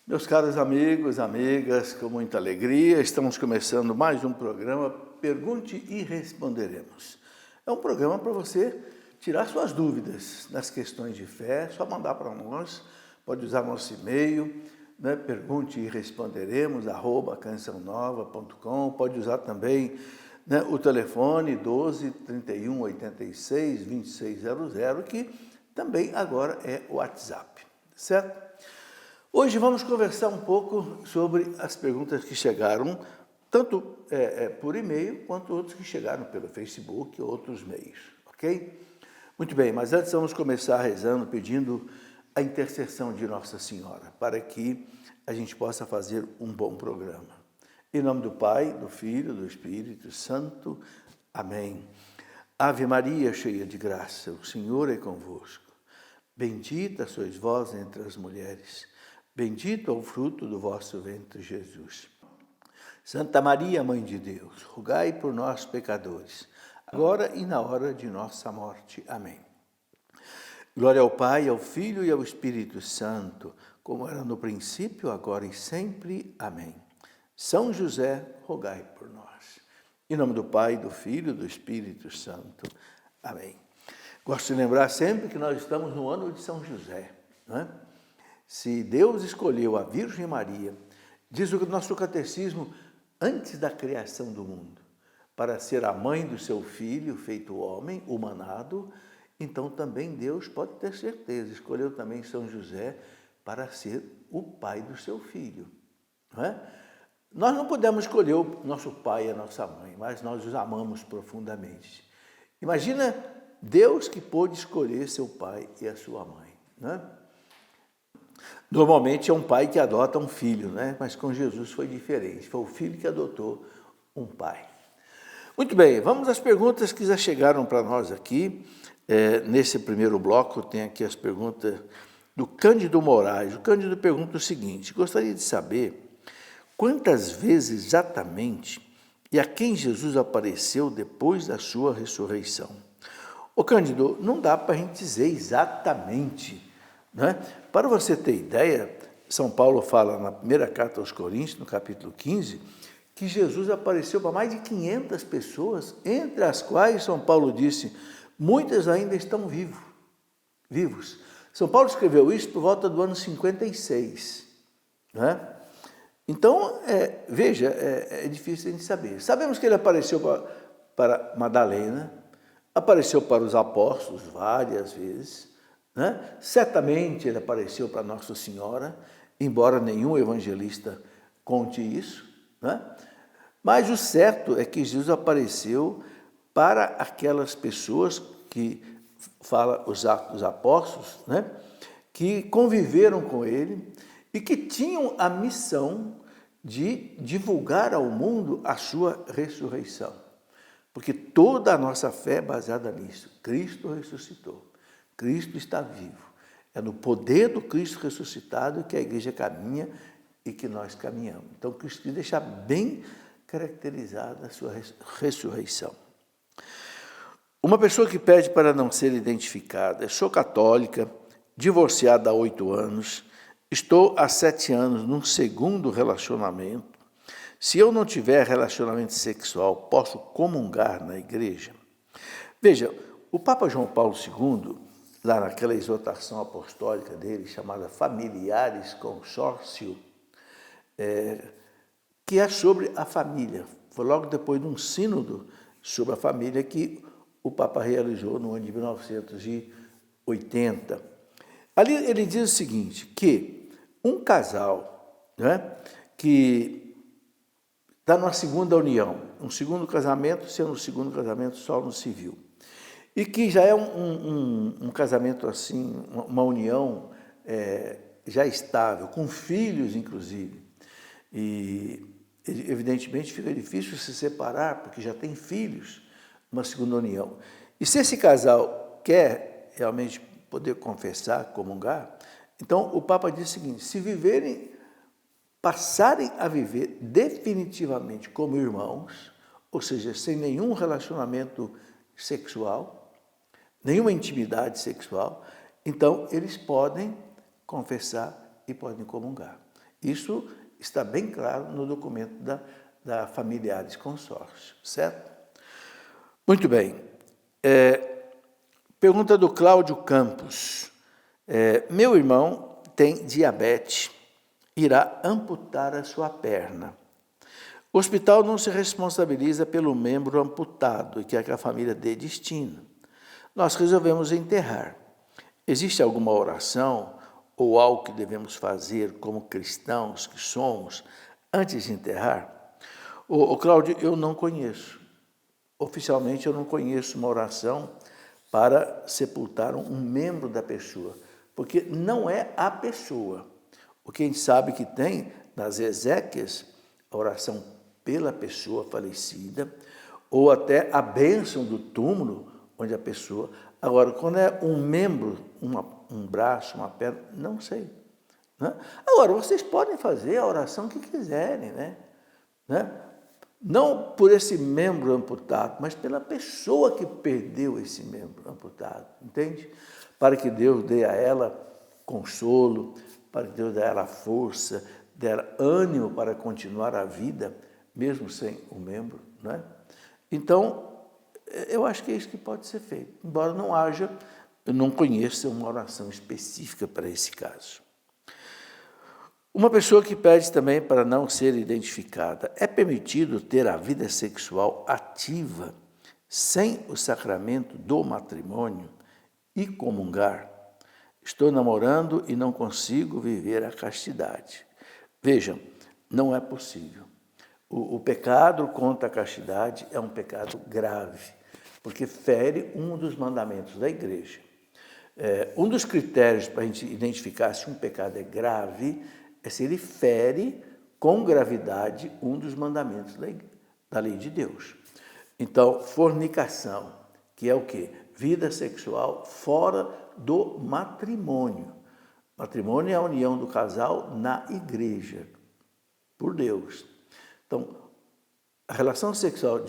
Meus caros amigos, amigas, com muita alegria, estamos começando mais um programa Pergunte e Responderemos. É um programa para você tirar suas dúvidas nas questões de fé, é só mandar para nós, pode usar nosso e-mail, pergunte e responderemos, @cançãonova.com, pode usar também o telefone 12 31 86 2600, que também agora é o WhatsApp, certo? Hoje vamos conversar um pouco sobre as perguntas que chegaram, tanto por e-mail, quanto outros que chegaram pelo Facebook e outros meios, ok? Muito bem, mas antes vamos começar rezando, pedindo a intercessão de Nossa Senhora, para que a gente possa fazer um bom programa. Em nome do Pai, do Filho, do Espírito Santo. Amém. Ave Maria, cheia de graça, o Senhor é convosco. Bendita sois vós entre as mulheres. Bendito é o fruto do vosso ventre, Jesus. Santa Maria, Mãe de Deus, rogai por nós, pecadores, agora e na hora de nossa morte. Amém. Glória ao Pai, ao Filho e ao Espírito Santo, como era no princípio, agora e sempre. Amém. São José, rogai por nós. Em nome do Pai, do Filho e do Espírito Santo. Amém. Gosto de lembrar sempre que nós estamos no ano de São José, não é? Se Deus escolheu a Virgem Maria, diz o nosso catecismo, antes da criação do mundo, para ser a mãe do seu filho, feito homem, humanado, então também Deus pode ter certeza, escolheu também São José para ser o pai do seu filho. Não é? Nós não podemos escolher o nosso pai e a nossa mãe, mas nós os amamos profundamente. Imagina Deus que pôde escolher seu pai e a sua mãe, não é? Normalmente é um pai que adota um filho, né? Mas com Jesus foi diferente. Foi o filho que adotou um pai. Muito bem, vamos às perguntas que já chegaram para nós aqui. Nesse primeiro bloco tem aqui as perguntas do Cândido Moraes. O Cândido pergunta o seguinte: gostaria de saber quantas vezes exatamente e a quem Jesus apareceu depois da sua ressurreição. Ô Cândido, não dá para a gente dizer exatamente, né? Para você ter ideia, São Paulo fala na primeira carta aos Coríntios, no capítulo 15, que Jesus apareceu para mais de 500 pessoas, entre as quais São Paulo disse, muitas ainda estão vivos. São Paulo escreveu isso por volta do ano 56. Né? Então, veja, é difícil a gente saber. Sabemos que ele apareceu para Madalena, apareceu para os apóstolos várias vezes, né? Certamente ele apareceu para Nossa Senhora, embora nenhum evangelista conte isso, né? Mas o certo é que Jesus apareceu para aquelas pessoas que fala os Atos dos Apóstolos, né? Que conviveram com ele e que tinham a missão de divulgar ao mundo a sua ressurreição. Porque toda a nossa fé é baseada nisso. Cristo ressuscitou. Cristo está vivo. É no poder do Cristo ressuscitado que a igreja caminha e que nós caminhamos. Então, Cristo quis deixar bem caracterizada a sua ressurreição. Uma pessoa que pede para não ser identificada: sou católica, divorciada há 8 anos, estou há 7 anos num segundo relacionamento. Se eu não tiver relacionamento sexual, posso comungar na igreja? Veja, o Papa João Paulo II, lá naquela exortação apostólica dele, chamada Familiares Consórcio, que é sobre a família. Foi logo depois de um sínodo sobre a família que o Papa realizou no ano de 1980. Ali ele diz o seguinte, que um casal, né, que está numa segunda união, um segundo casamento, sendo um segundo casamento só no civil, e que já é um casamento assim, uma união já estável, com filhos inclusive, e evidentemente fica difícil se separar, porque já tem filhos, uma segunda união. E se esse casal quer realmente poder confessar, comungar, então o Papa diz o seguinte: se passarem a viver definitivamente como irmãos, ou seja, sem nenhum relacionamento sexual, nenhuma intimidade sexual, então eles podem confessar e podem comungar. Isso está bem claro no documento da Familiares Consórcio, certo? Muito bem. Pergunta do Cláudio Campos. Meu irmão tem diabetes, irá amputar a sua perna. O hospital não se responsabiliza pelo membro amputado e quer que a família dê destino. Nós resolvemos enterrar. Existe alguma oração ou algo que devemos fazer como cristãos que somos antes de enterrar? Cláudio, eu não conheço. Oficialmente eu não conheço uma oração para sepultar um membro da pessoa, porque não é a pessoa. O que a gente sabe que tem nas exéquias, a oração pela pessoa falecida, ou até a bênção do túmulo, onde a pessoa... Agora, quando é um membro, um braço, uma perna, não sei. Né? Agora, vocês podem fazer a oração que quiserem, né? Não por esse membro amputado, mas pela pessoa que perdeu esse membro amputado, entende? Para que Deus dê a ela consolo, para que Deus dê a ela força, dê a ela ânimo para continuar a vida, mesmo sem o membro, né? Então, eu acho que é isso que pode ser feito, embora não haja, eu não conheça uma oração específica para esse caso. Uma pessoa que pede também para não ser identificada, é permitido ter a vida sexual ativa sem o sacramento do matrimônio e comungar? Estou namorando e não consigo viver a castidade. Vejam, não é possível. O pecado contra a castidade é um pecado grave, porque fere um dos mandamentos da igreja. Um dos critérios para a gente identificar se um pecado é grave é se ele fere com gravidade um dos mandamentos da lei de Deus. Então, fornicação, que é o quê? Vida sexual fora do matrimônio. Matrimônio é a união do casal na igreja, por Deus. Então, a relação sexual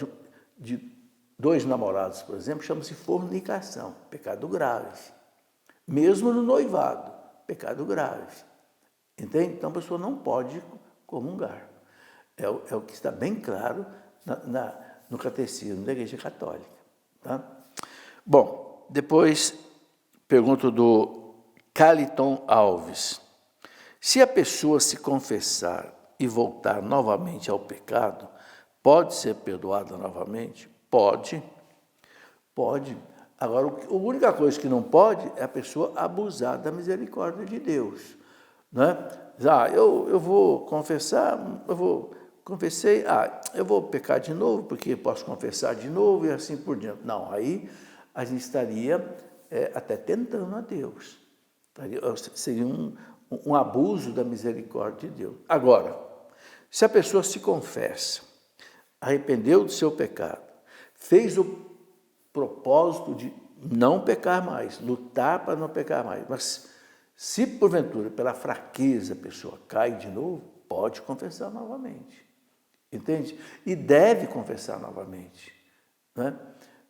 de dois namorados, por exemplo, chama-se fornicação, pecado grave. Mesmo no noivado, pecado grave. Entende? Então, a pessoa não pode comungar. É o que está bem claro no catecismo da Igreja Católica. Tá? Bom, depois, pergunto do Caliton Alves. Se a pessoa se confessar e voltar novamente ao pecado, pode ser perdoada novamente? Pode. Pode. Agora, a única coisa que não pode é a pessoa abusar da misericórdia de Deus. Né? Eu vou confessar, eu vou pecar de novo, porque posso confessar de novo e assim por diante. Não, aí a gente estaria até tentando a Deus. Seria um abuso da misericórdia de Deus. Agora, se a pessoa se confessa, arrependeu do seu pecado, fez o propósito de não pecar mais, lutar para não pecar mais, mas se porventura pela fraqueza a pessoa cai de novo, pode confessar novamente, entende? E deve confessar novamente, né?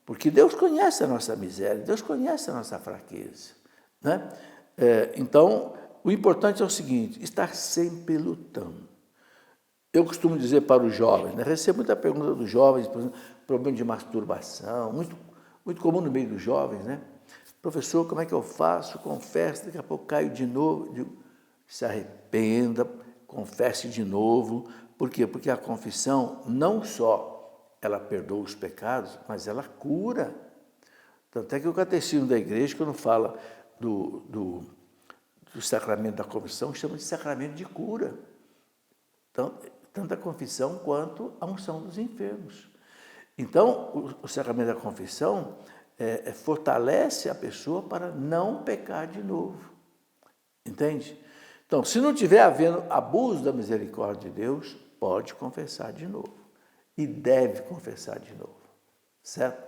Porque Deus conhece a nossa miséria, Deus conhece a nossa fraqueza, né? Então, o importante é o seguinte, estar sempre lutando. Eu costumo dizer para os jovens, né? Recebo muita pergunta dos jovens, por exemplo, problema de masturbação, muito comum no meio dos jovens, né? Professor, como é que eu faço? Confesso, daqui a pouco caio de novo. Digo, se arrependa, confesse de novo. Por quê? Porque a confissão não só ela perdoa os pecados, mas ela cura. Tanto é que o catecismo da igreja, quando fala do sacramento da confissão, chama de sacramento de cura. Então, tanto a confissão quanto a unção dos enfermos. Então, o sacramento da confissão fortalece a pessoa para não pecar de novo. Entende? Então, se não tiver havendo abuso da misericórdia de Deus, pode confessar de novo. E deve confessar de novo. Certo?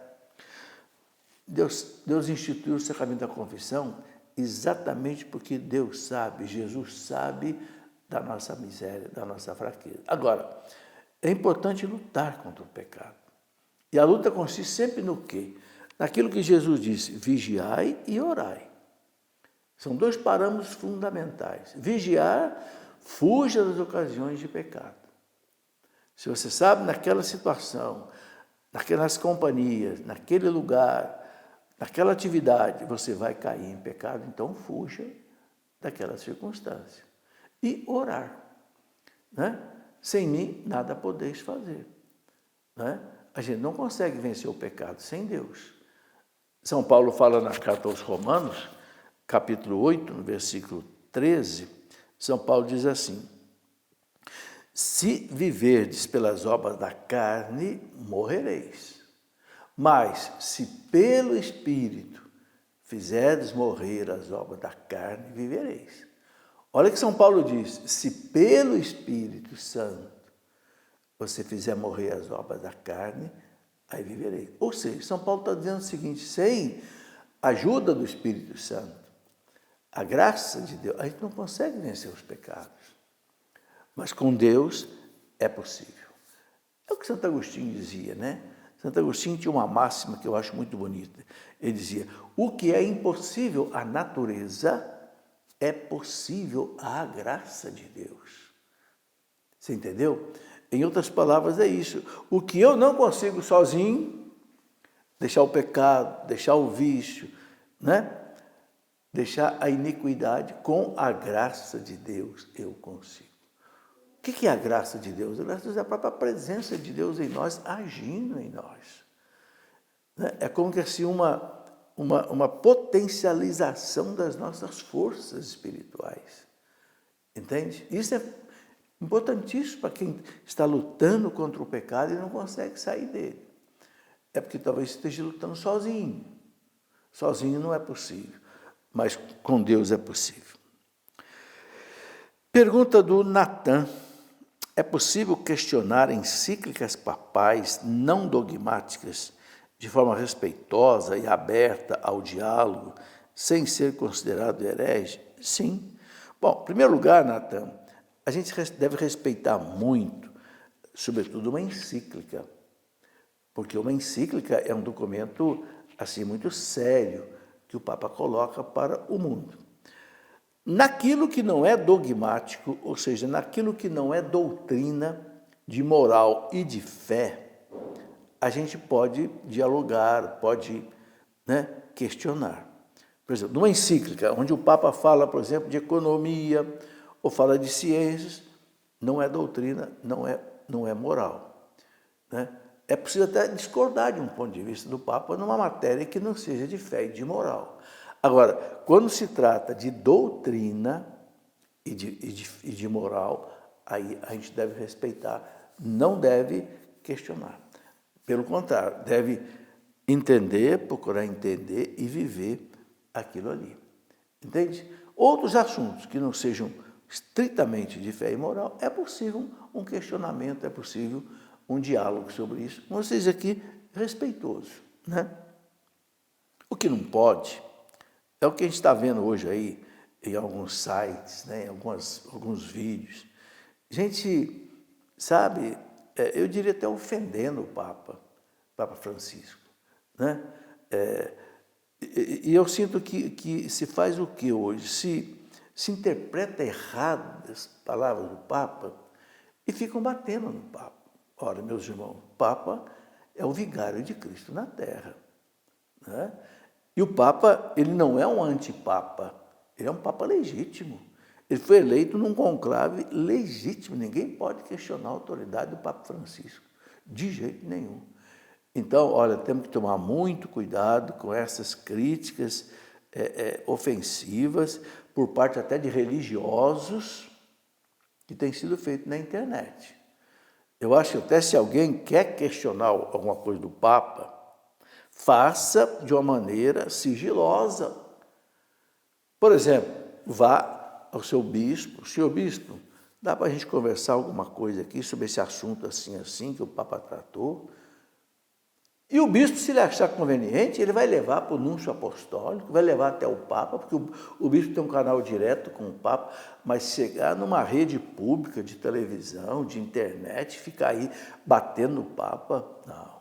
Deus instituiu o sacramento da confissão exatamente porque Deus sabe, Jesus sabe da nossa miséria, da nossa fraqueza. Agora, é importante lutar contra o pecado. E a luta consiste sempre no quê? Naquilo que Jesus disse, vigiai e orai. São dois parâmetros fundamentais. Vigiar, fuja das ocasiões de pecado. Se você sabe, naquela situação, naquelas companhias, naquele lugar, naquela atividade, você vai cair em pecado, então fuja daquela circunstância. E orar. Né? Sem mim, nada podeis fazer. Né? A gente não consegue vencer o pecado sem Deus. São Paulo fala na carta aos Romanos, capítulo 8, no versículo 13, São Paulo diz assim: se viverdes pelas obras da carne, morrereis. Mas, se pelo Espírito fizerdes morrer as obras da carne, vivereis. Olha que São Paulo diz: se pelo Espírito Santo você fizer morrer as obras da carne, aí vivereis. Ou seja, São Paulo está dizendo o seguinte: sem a ajuda do Espírito Santo, a graça de Deus, a gente não consegue vencer os pecados. Mas com Deus é possível. É o que Santo Agostinho dizia, né? Santo Agostinho tinha uma máxima que eu acho muito bonita. Ele dizia: o que é impossível à natureza é possível à graça de Deus. Você entendeu? Em outras palavras, é isso. O que eu não consigo sozinho, deixar o pecado, deixar o vício, né? Deixar a iniquidade, com a graça de Deus eu consigo. O que é a graça de Deus? A graça de Deus é a própria presença de Deus em nós, agindo em nós. É como que assim uma potencialização das nossas forças espirituais. Entende? Isso é importantíssimo para quem está lutando contra o pecado e não consegue sair dele. É porque talvez esteja lutando sozinho. Sozinho não é possível, mas com Deus é possível. Pergunta do Natan: é possível questionar encíclicas papais não dogmáticas de forma respeitosa e aberta ao diálogo, sem ser considerado herege? Sim. Bom, em primeiro lugar, Natan, a gente deve respeitar muito, sobretudo uma encíclica, porque uma encíclica é um documento assim muito sério que o Papa coloca para o mundo. Naquilo que não é dogmático, ou seja, naquilo que não é doutrina de moral e de fé, a gente pode dialogar, pode, né, questionar. Por exemplo, numa encíclica, onde o Papa fala, por exemplo, de economia, ou fala de ciências, não é doutrina, não é moral. Né? É preciso até discordar de um ponto de vista do Papa numa matéria que não seja de fé e de moral. Agora, quando se trata de doutrina e de moral, aí a gente deve respeitar, não deve questionar. Pelo contrário, deve entender, procurar entender e viver aquilo ali. Entende? Outros assuntos que não sejam estritamente de fé e moral, é possível um questionamento, é possível um diálogo sobre isso. Vocês aqui, respeitoso. Né? O que não pode é o que a gente está vendo hoje aí em alguns sites, né, em alguns vídeos. Gente, sabe, eu diria até ofendendo o Papa Francisco. Né? E eu sinto que se faz o que hoje? Se interpreta errado as palavras do Papa e ficam batendo no Papa. Ora, meus irmãos, o Papa é o vigário de Cristo na Terra. Né? E o Papa, ele não é um antipapa, ele é um Papa legítimo. Ele foi eleito num conclave legítimo, ninguém pode questionar a autoridade do Papa Francisco, de jeito nenhum. Então, olha, temos que tomar muito cuidado com essas críticas ofensivas por parte até de religiosos que têm sido feitas na internet. Eu acho que até se alguém quer questionar alguma coisa do Papa, faça de uma maneira sigilosa. Por exemplo, vá ao seu bispo: senhor bispo, dá para a gente conversar alguma coisa aqui sobre esse assunto assim que o Papa tratou? E o bispo, se ele achar conveniente, ele vai levar para o núncio apostólico, vai levar até o Papa, porque o bispo tem um canal direto com o Papa, mas chegar numa rede pública de televisão, de internet, ficar aí batendo no Papa, não.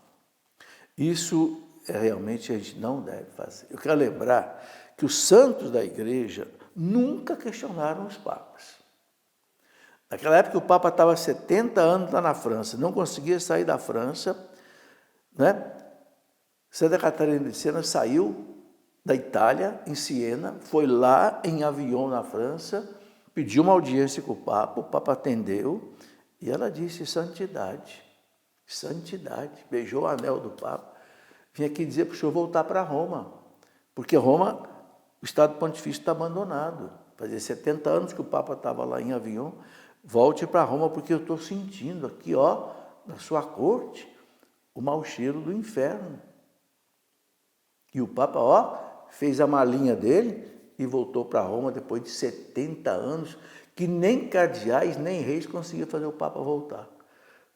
Isso realmente a gente não deve fazer. Eu quero lembrar que os santos da igreja nunca questionaram os papas. Naquela época o Papa estava há 70 anos lá na França, não conseguia sair da França, né? Santa Catarina de Siena saiu da Itália, em Siena, foi lá em avião na França, pediu uma audiência com o Papa atendeu, e ela disse, santidade, santidade, beijou o anel do Papa, vim aqui dizer para o senhor voltar para Roma, porque Roma, o Estado Pontifício está abandonado, fazia 70 anos que o Papa estava lá em avião, volte para Roma, porque eu estou sentindo aqui, ó, na sua corte, o mau cheiro do inferno. E o Papa, ó, fez a malinha dele e voltou para Roma depois de 70 anos, que nem cardeais, nem reis conseguiam fazer o Papa voltar.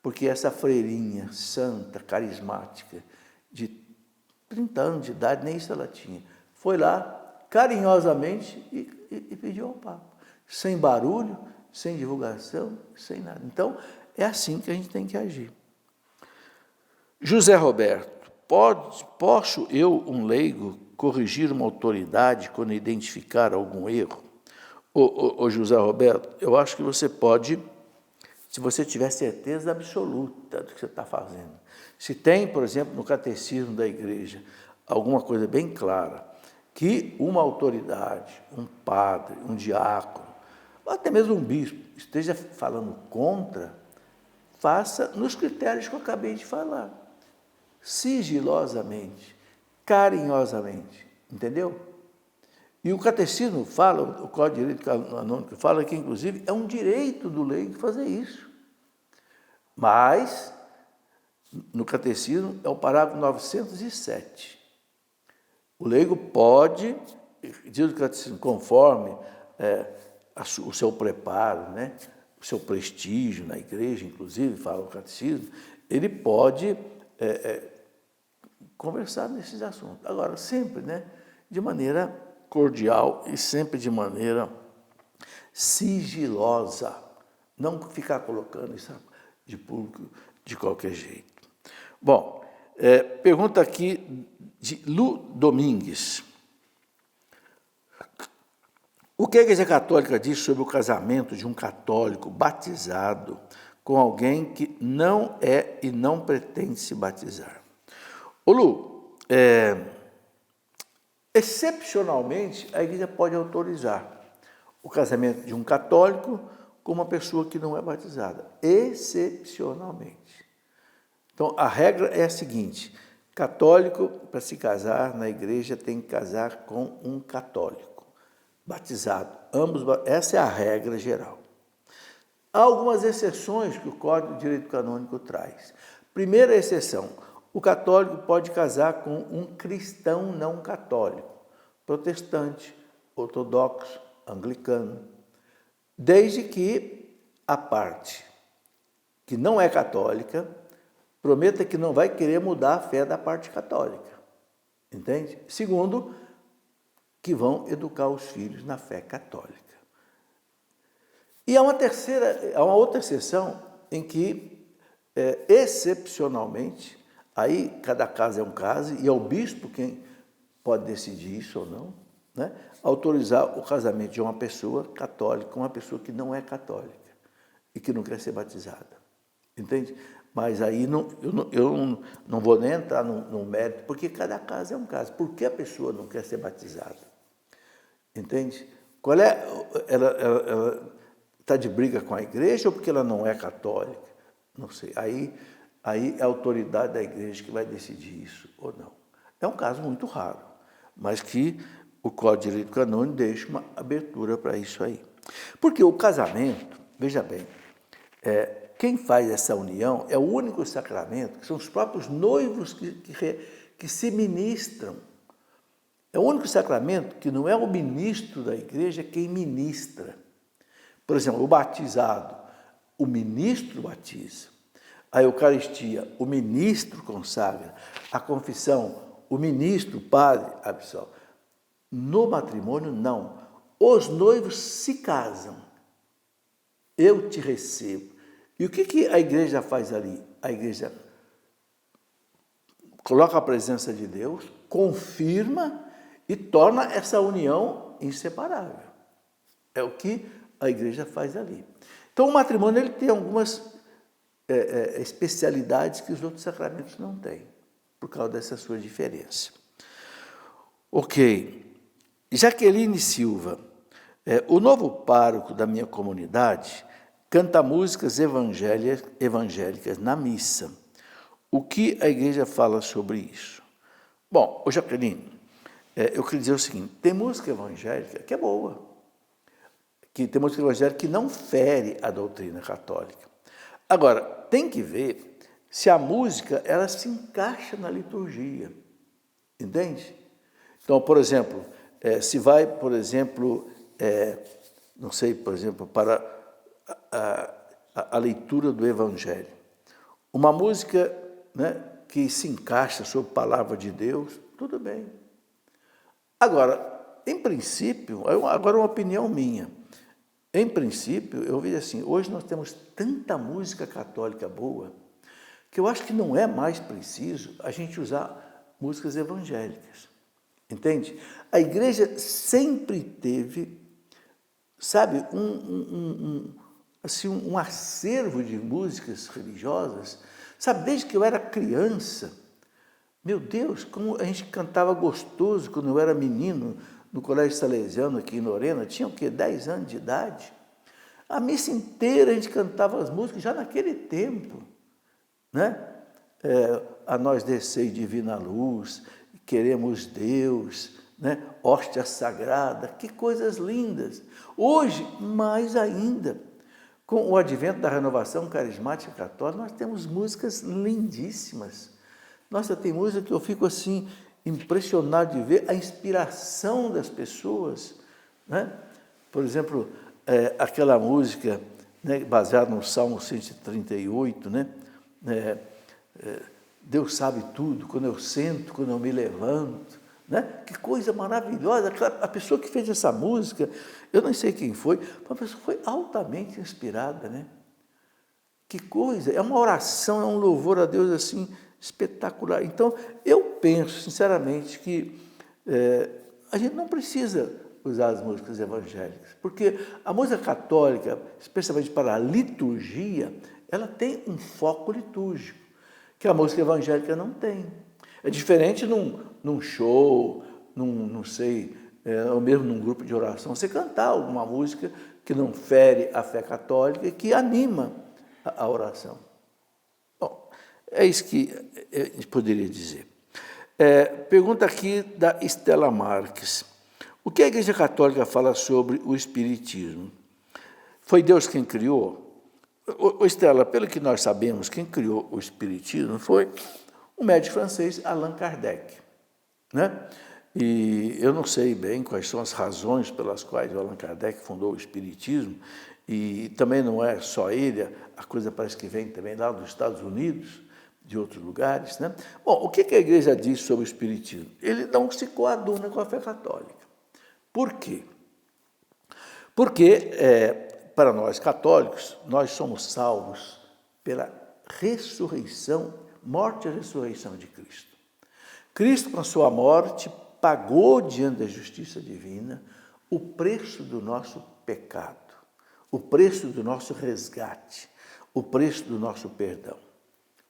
Porque essa freirinha santa, carismática, de 30 anos de idade, nem isso ela tinha, foi lá carinhosamente e pediu ao Papa. Sem barulho, sem divulgação, sem nada. Então, é assim que a gente tem que agir. José Roberto, posso eu, um leigo, corrigir uma autoridade quando identificar algum erro? Ô José Roberto, eu acho que você pode, se você tiver certeza absoluta do que você está fazendo. Se tem, por exemplo, no catecismo da igreja, alguma coisa bem clara, que uma autoridade, um padre, um diácono, ou até mesmo um bispo, esteja falando contra, faça nos critérios que eu acabei de falar. Sigilosamente, carinhosamente, entendeu? E o catecismo fala, o Código de Direito Canônico fala que, inclusive, é um direito do leigo fazer isso. Mas, no catecismo, é o parágrafo 907. O leigo pode, diz o catecismo, conforme o seu preparo, né, o seu prestígio na igreja, inclusive, fala o catecismo, ele pode conversar nesses assuntos. Agora, sempre, né, de maneira cordial e sempre de maneira sigilosa. Não ficar colocando isso de público de qualquer jeito. Bom, pergunta aqui de Lu Domingues. O que a Igreja Católica diz sobre o casamento de um católico batizado com alguém que não é e não pretende se batizar? Ô Lu, excepcionalmente, a Igreja pode autorizar o casamento de um católico com uma pessoa que não é batizada. Excepcionalmente. Então, a regra é a seguinte: católico, para se casar na igreja, tem que casar com um católico, batizado. Essa é a regra geral. Há algumas exceções que o Código de Direito Canônico traz. Primeira exceção: o católico pode casar com um cristão não católico, protestante, ortodoxo, anglicano, desde que a parte que não é católica prometa que não vai querer mudar a fé da parte católica, entende? Segundo, que vão educar os filhos na fé católica. E há uma outra exceção em que, excepcionalmente, aí cada caso é um caso, e é o bispo quem pode decidir isso ou não, né? Autorizar o casamento de uma pessoa católica com uma pessoa que não é católica e que não quer ser batizada, entende? Mas aí eu não vou nem entrar no mérito, porque cada caso é um caso. Por que a pessoa não quer ser batizada? Entende? Qual é? Ela está de briga com a igreja ou porque ela não é católica? Não sei. Aí é a autoridade da igreja que vai decidir isso ou não. É um caso muito raro, mas que o Código de Direito Canônico deixa uma abertura para isso aí. Porque o casamento, veja bem, quem faz essa união é o único sacramento, que são os próprios noivos que se ministram. É o único sacramento que não é o ministro da igreja quem ministra. Por exemplo, o batizado, o ministro batiza. A Eucaristia, o ministro consagra. A confissão, o ministro, o padre, absolve. No matrimônio, não. Os noivos se casam. Eu te recebo. E o que a igreja faz ali? A igreja coloca a presença de Deus, confirma e torna essa união inseparável. É o que a igreja faz ali. Então, o matrimônio ele tem algumas especialidades que os outros sacramentos não têm, por causa dessa sua diferença. Ok. Jaqueline Silva, o novo pároco da minha comunidade canta músicas evangélicas na missa. O que a igreja fala sobre isso? Bom, Jaqueline, eu queria dizer o seguinte, tem música evangélica que é boa, que tem música evangélica que não fere a doutrina católica. Agora, tem que ver se a música ela se encaixa na liturgia, entende? Então, por exemplo, se vai, por exemplo, não sei, por exemplo, para a leitura do Evangelho, uma música, né, que se encaixa sobre a palavra de Deus, tudo bem. Agora, em princípio, agora uma opinião minha, em princípio, eu vejo assim, hoje nós temos tanta música católica boa, que eu acho que não é mais preciso a gente usar músicas evangélicas, entende? A igreja sempre teve, sabe, um acervo de músicas religiosas, sabe, desde que eu era criança. Meu Deus, como a gente cantava gostoso quando eu era menino, no Colégio Salesiano aqui em Lorena, tinha o quê? 10 anos de idade. A missa inteira a gente cantava as músicas já naquele tempo, né? A nós descei divina luz, queremos Deus, né? Hóstia sagrada, que coisas lindas. Hoje, mais ainda, com o advento da renovação carismática católica, nós temos músicas lindíssimas. Nossa, tem música que eu fico assim, impressionado de ver a inspiração das pessoas, né? Por exemplo, aquela música, né, baseada no Salmo 138, né? Deus sabe tudo, quando eu sento, quando eu me levanto, né? Que coisa maravilhosa, a pessoa que fez essa música, eu não sei quem foi, mas a pessoa foi altamente inspirada, né? Que coisa, é uma oração, é um louvor a Deus assim, espetacular. Então, eu penso, sinceramente, que a gente não precisa usar as músicas evangélicas, porque a música católica, especialmente para a liturgia, ela tem um foco litúrgico, que a música evangélica não tem. É diferente num show, não sei, ou mesmo num grupo de oração, você cantar alguma música que não fere a fé católica e que anima a oração. Bom, é isso que a gente poderia dizer. Pergunta aqui da Estela Marques. O que a Igreja Católica fala sobre o Espiritismo? Foi Deus quem criou? Estela, pelo que nós sabemos, quem criou o Espiritismo foi o médico francês Allan Kardec, né? E eu não sei bem quais são as razões pelas quais o Allan Kardec fundou o Espiritismo, e também não é só ele, a coisa parece que vem também lá dos Estados Unidos, de outros lugares, né? Bom, o que a Igreja diz sobre o Espiritismo? Ele não se coaduna com a fé católica. Por quê? Porque, para nós católicos, nós somos salvos pela ressurreição, morte e ressurreição de Cristo. Cristo, com a sua morte, pagou diante da justiça divina o preço do nosso pecado, o preço do nosso resgate, o preço do nosso perdão.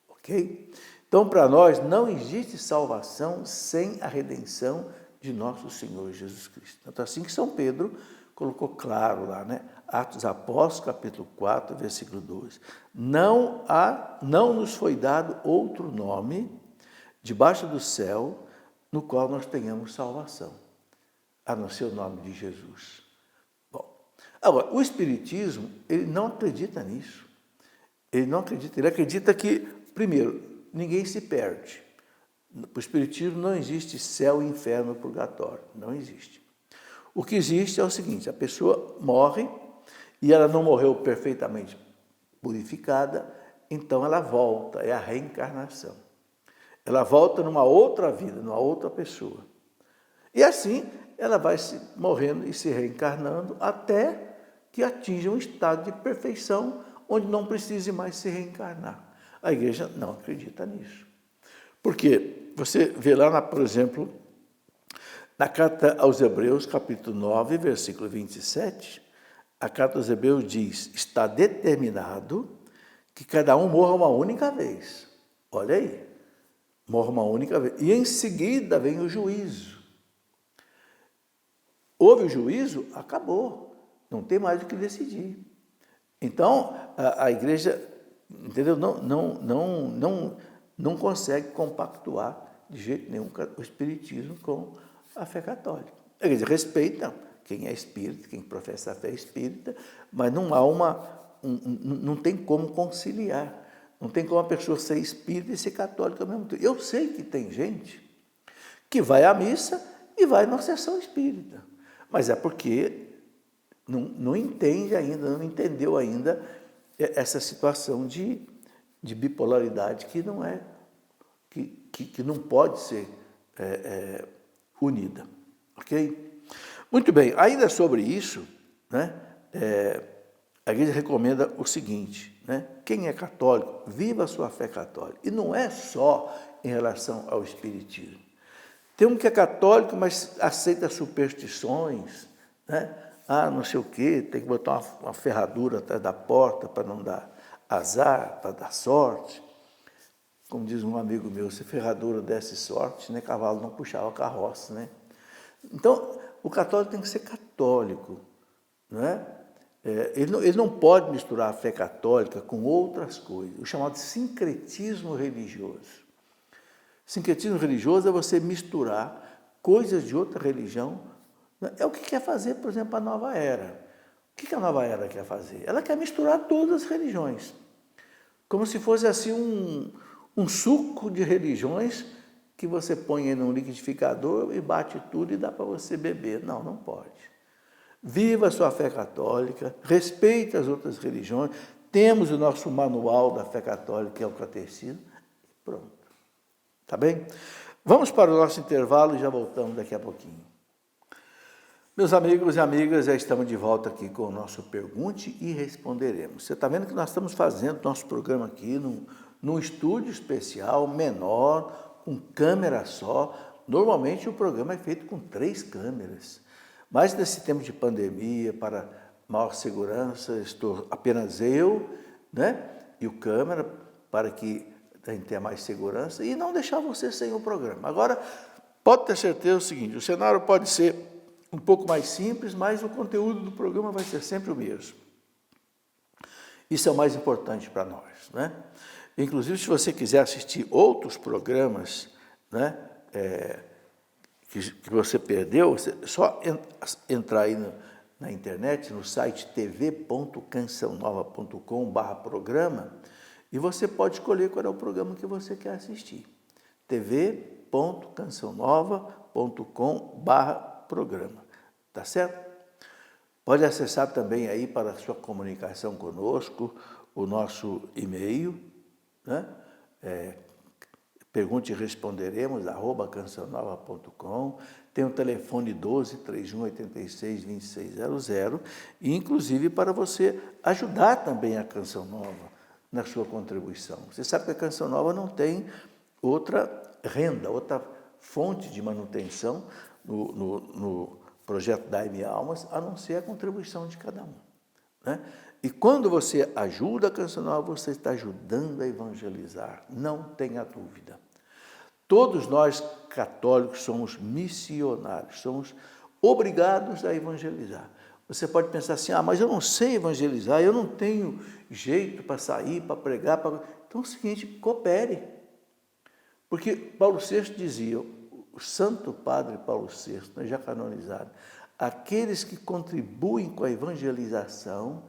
Ok? Então, para nós, não existe salvação sem a redenção de nosso Senhor Jesus Cristo. Tanto assim que São Pedro colocou claro lá, né? Atos Apóstolos, capítulo 4, versículo 12. Não nos foi dado outro nome debaixo do céu no qual nós tenhamos salvação, a não ser o nome de Jesus. Bom, agora, o Espiritismo, ele não acredita nisso. Ele acredita que, primeiro, ninguém se perde. Para o Espiritismo não existe céu, inferno, purgatório, não existe. O que existe é o seguinte, a pessoa morre e ela não morreu perfeitamente purificada, então ela volta, é a reencarnação. Ela volta numa outra vida, numa outra pessoa. E assim ela vai se morrendo e se reencarnando até que atinja um estado de perfeição onde não precise mais se reencarnar. A igreja não acredita nisso. Por quê? Você vê lá, por exemplo, na carta aos Hebreus, capítulo 9, versículo 27, a carta aos Hebreus diz, está determinado que cada um morra uma única vez. Olha aí, morra uma única vez. E em seguida vem o juízo. Houve o juízo, acabou. Não tem mais o que decidir. Então, a igreja, entendeu? Não consegue compactuar de jeito nenhum o espiritismo com a fé católica. A igreja respeita quem é espírita, quem professa a fé espírita, mas não há não tem como conciliar. Não tem como a pessoa ser espírita e ser católica ao mesmo tempo. Eu sei que tem gente que vai à missa e vai na sessão espírita, mas é porque não entende ainda, não entendeu ainda essa situação de bipolaridade que não é, que não pode ser unida. Ok? Muito bem, ainda sobre isso, né, a igreja recomenda o seguinte, né, quem é católico, viva a sua fé católica. E não é só em relação ao espiritismo. Tem um que é católico, mas aceita superstições, né? Não sei o quê, tem que botar uma ferradura atrás da porta para não dar azar, para dar sorte. Como diz um amigo meu, se ferradura desse sorte, né, cavalo não puxava carroça, né? Então, o católico tem que ser católico, não é? Ele não pode misturar a fé católica com outras coisas, o chamado sincretismo religioso. Sincretismo religioso é você misturar coisas de outra religião. É o que quer fazer, por exemplo, a nova era. O que a nova era quer fazer? Ela quer misturar todas as religiões, como se fosse assim um suco de religiões que você põe aí num liquidificador e bate tudo e dá para você beber. Não, não pode. Viva a sua fé católica, respeite as outras religiões, temos o nosso manual da fé católica, que é o catecismo, pronto. Tá bem? Vamos para o nosso intervalo e já voltamos daqui a pouquinho. Meus amigos e amigas, já estamos de volta aqui com o nosso Pergunte e Responderemos. Você está vendo que nós estamos fazendo nosso programa aqui num estúdio especial, menor, com câmera só. Normalmente o programa é feito com 3 câmeras. Mas nesse tempo de pandemia, para maior segurança, estou apenas eu, né, e o câmera, para que a gente tenha mais segurança e não deixar você sem o programa. Agora, pode ter certeza do seguinte, o cenário pode ser um pouco mais simples, mas o conteúdo do programa vai ser sempre o mesmo. Isso é o mais importante para nós, né? Inclusive, se você quiser assistir outros programas, né, que você perdeu, é só entrar aí na internet, no site tv.cançãonova.com/programa, e você pode escolher qual é o programa que você quer assistir. tv.cançãonova.com/programa. Tá certo? Pode acessar também aí para a sua comunicação conosco o nosso e-mail, né? Pergunte e responderemos, @cançãonova.com. Tem o telefone 12-3186-2600, e inclusive para você ajudar também a Canção Nova na sua contribuição. Você sabe que a Canção Nova não tem outra renda, outra fonte de manutenção no projeto Dai-me Almas, a não ser a contribuição de cada um, né? E quando você ajuda a Canção Nova, você está ajudando a evangelizar, não tenha dúvida. Todos nós, católicos, somos missionários, somos obrigados a evangelizar. Você pode pensar assim, mas eu não sei evangelizar, eu não tenho jeito para sair, para pregar. Então é o seguinte, coopere. Porque Paulo VI dizia, o Santo Padre Paulo VI, já canonizado, aqueles que contribuem com a evangelização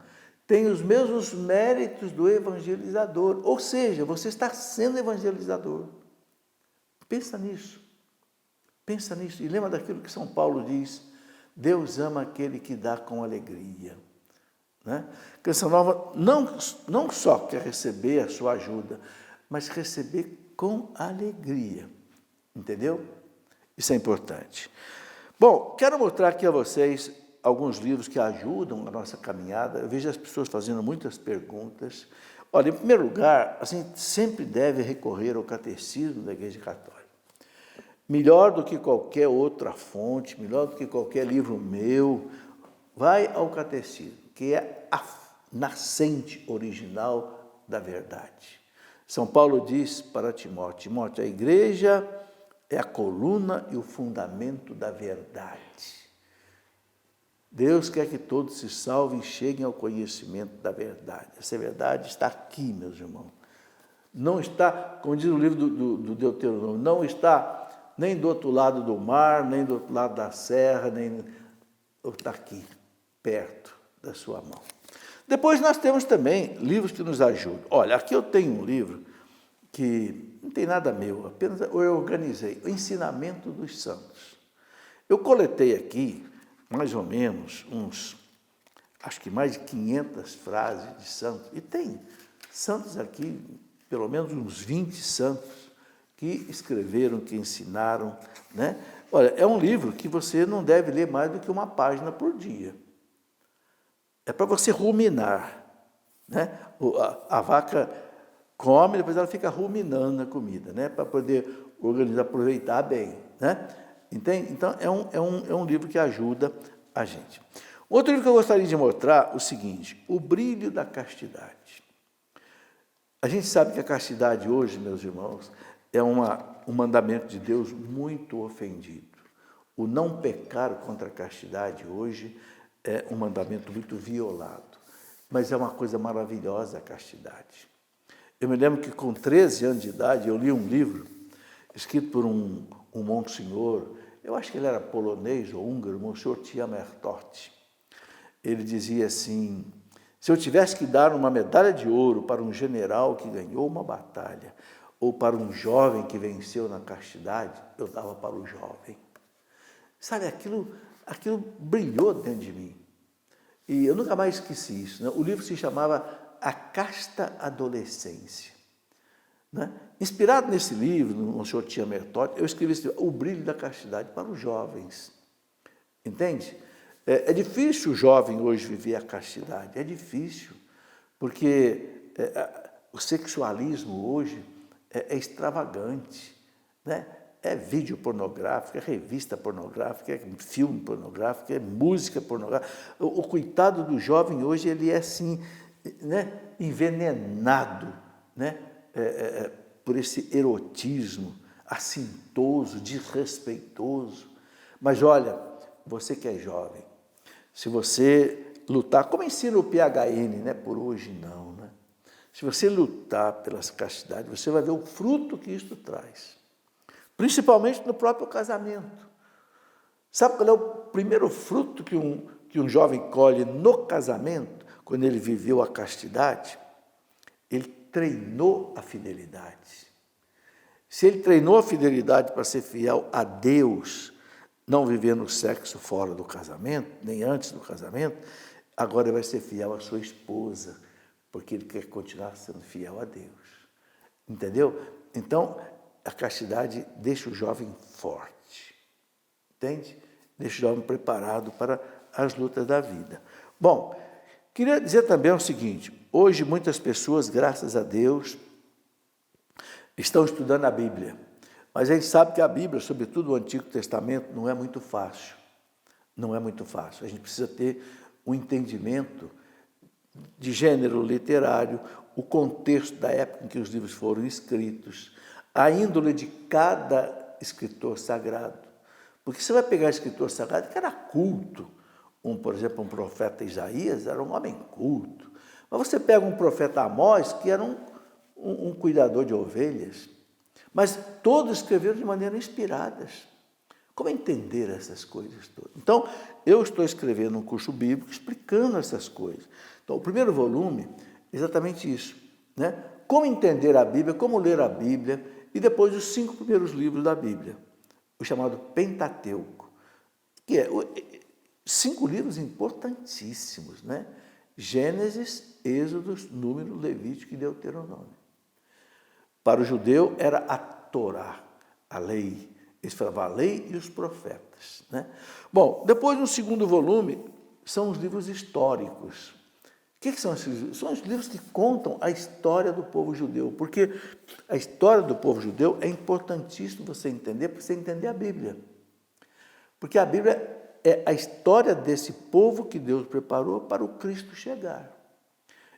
têm os mesmos méritos do evangelizador. Ou seja, você está sendo evangelizador. Pensa nisso. Pensa nisso. E lembra daquilo que São Paulo diz, Deus ama aquele que dá com alegria. Né? Canção Nova não só quer receber a sua ajuda, mas receber com alegria. Entendeu? Isso é importante. Bom, quero mostrar aqui a vocês alguns livros que ajudam a nossa caminhada. Eu vejo as pessoas fazendo muitas perguntas. Olha, em primeiro lugar, a gente sempre deve recorrer ao Catecismo da Igreja Católica. Melhor do que qualquer outra fonte, melhor do que qualquer livro meu, vai ao Catecismo. que é a nascente original da verdade. São Paulo diz para Timóteo: Timóteo, a igreja é a coluna e o fundamento da verdade. Deus quer que todos se salvem e cheguem ao conhecimento da verdade. Essa verdade está aqui, meus irmãos. Não está, como diz o livro do Deuteronômio, não está nem do outro lado do mar, nem do outro lado da serra, nem está aqui, perto da sua mão. Depois nós temos também livros que nos ajudam. Olha, aqui eu tenho um livro que não tem nada meu, apenas eu organizei, o Ensinamento dos Santos. Eu coletei aqui, mais ou menos, acho que mais de 500 frases de santos, e tem santos aqui, pelo menos uns 20 santos, que escreveram, que ensinaram, né? Olha, é um livro que você não deve ler mais do que uma página por dia. É para você ruminar, né? A vaca come, depois ela fica ruminando na comida, né? Para poder organizar, aproveitar bem, né? Entende? Então, é um livro que ajuda a gente. Outro livro que eu gostaria de mostrar, o seguinte: O Brilho da Castidade. A gente sabe que a castidade hoje, meus irmãos, é um mandamento de Deus muito ofendido. O não pecar contra a castidade hoje é um mandamento muito violado. Mas é uma coisa maravilhosa a castidade. Eu me lembro que com 13 anos de idade eu li um livro escrito por um monsenhor, eu acho que ele era polonês ou húngaro, o monsenhor Tiamertott. Ele dizia assim: se eu tivesse que dar uma medalha de ouro para um general que ganhou uma batalha, ou para um jovem que venceu na castidade, eu dava para o jovem. Sabe, aquilo brilhou dentro de mim. E eu nunca mais esqueci isso, né? O livro se chamava A Casta Adolescência. Né? Inspirado nesse livro, no Monsenhor Tiamertott, eu escrevi esse livro, O Brilho da Castidade para os jovens. Entende? É difícil o jovem hoje viver a castidade, é difícil, porque o sexualismo hoje é extravagante, né? É vídeo pornográfico, é revista pornográfica, é filme pornográfico, é música pornográfica. O coitado do jovem hoje, ele é assim, né? Envenenado, né? Por esse erotismo assintoso, desrespeitoso. Mas olha, você que é jovem, se você lutar, como ensina o PHN, né? Por hoje não, né? Se você lutar pelas castidades, você vai ver o fruto que isto traz. Principalmente no próprio casamento. Sabe qual é o primeiro fruto que um jovem colhe no casamento, quando ele viveu a castidade? Ele treinou a fidelidade. Se ele treinou a fidelidade para ser fiel a Deus, não vivendo o sexo fora do casamento, nem antes do casamento, agora ele vai ser fiel à sua esposa, porque ele quer continuar sendo fiel a Deus. Entendeu? Então, a castidade deixa o jovem forte, entende? Deixa o jovem preparado para as lutas da vida. Bom, queria dizer também o seguinte: hoje muitas pessoas, graças a Deus, estão estudando a Bíblia. Mas a gente sabe que a Bíblia, sobretudo o Antigo Testamento, não é muito fácil. Não é muito fácil. A gente precisa ter um entendimento de gênero literário, o contexto da época em que os livros foram escritos, a índole de cada escritor sagrado. Porque você vai pegar escritor sagrado que era culto. Por exemplo, um profeta Isaías era um homem culto. Mas você pega um profeta Amós, que era um cuidador de ovelhas. Mas todos escreveram de maneira inspiradas. Como entender essas coisas todas? Então, eu estou escrevendo um curso bíblico explicando essas coisas. Então, o primeiro volume é exatamente isso, né? Como entender a Bíblia, como ler a Bíblia, e depois os 5 primeiros livros da Bíblia, o chamado Pentateuco, que é 5 livros importantíssimos, né? Gênesis, Êxodo, Número, Levítico e Deuteronômio. Para o judeu era a Torá, a lei. Eles falavam a lei e os profetas, né? Bom, depois no segundo volume são os livros históricos. O que são esses livros? São os livros que contam a história do povo judeu, porque a história do povo judeu é importantíssimo você entender, para você entender a Bíblia. Porque a Bíblia é a história desse povo que Deus preparou para o Cristo chegar.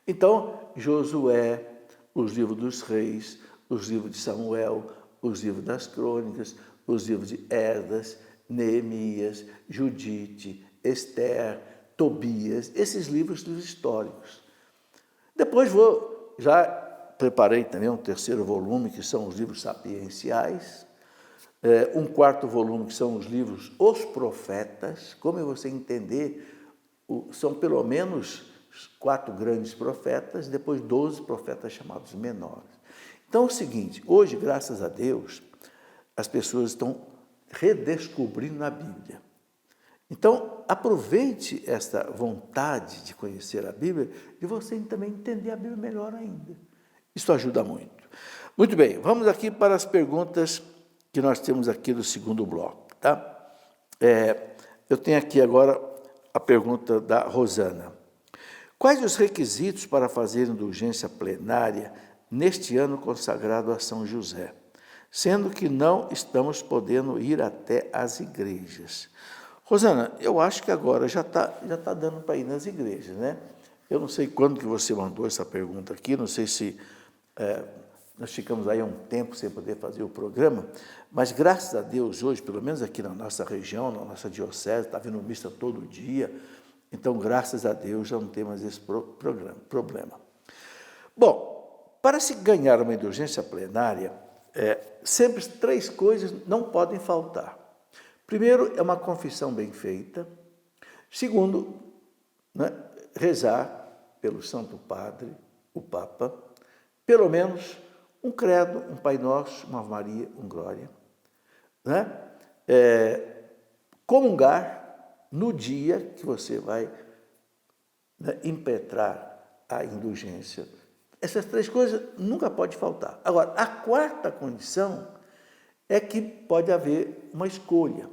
Então, Josué, os livros dos reis, os livros de Samuel, os livros das crônicas, os livros de Esdras, Neemias, Judite, Esther, Tobias, esses livros históricos. Depois já preparei também um terceiro volume, que são os livros sapienciais, um quarto volume, que são os livros Os Profetas. Como você entender, são pelo menos 4 grandes profetas, depois 12 profetas chamados menores. Então é o seguinte, hoje, graças a Deus, as pessoas estão redescobrindo a Bíblia. Então, aproveite esta vontade de conhecer a Bíblia e você também entender a Bíblia melhor ainda. Isso ajuda muito. Muito bem, vamos aqui para as perguntas que nós temos aqui do segundo bloco, tá? Eu tenho aqui agora a pergunta da Rosana. Quais os requisitos para fazer indulgência plenária neste ano consagrado a São José, sendo que não estamos podendo ir até as igrejas? Rosana, eu acho que agora já tá dando para ir nas igrejas, né? Eu não sei quando que você mandou essa pergunta aqui, não sei se nós ficamos aí um tempo sem poder fazer o programa, mas graças a Deus hoje, pelo menos aqui na nossa região, na nossa diocese, está vindo missa todo dia, então graças a Deus já não tem mais esse problema. Bom, para se ganhar uma indulgência plenária, sempre 3 coisas não podem faltar. Primeiro, é uma confissão bem feita. Segundo, né, rezar pelo Santo Padre, o Papa, pelo menos um credo, um Pai Nosso, uma Ave Maria, um Glória. Né? Comungar no dia que você vai, né, impetrar a indulgência. Essas 3 coisas nunca pode faltar. Agora, a 4ª condição é que pode haver uma escolha.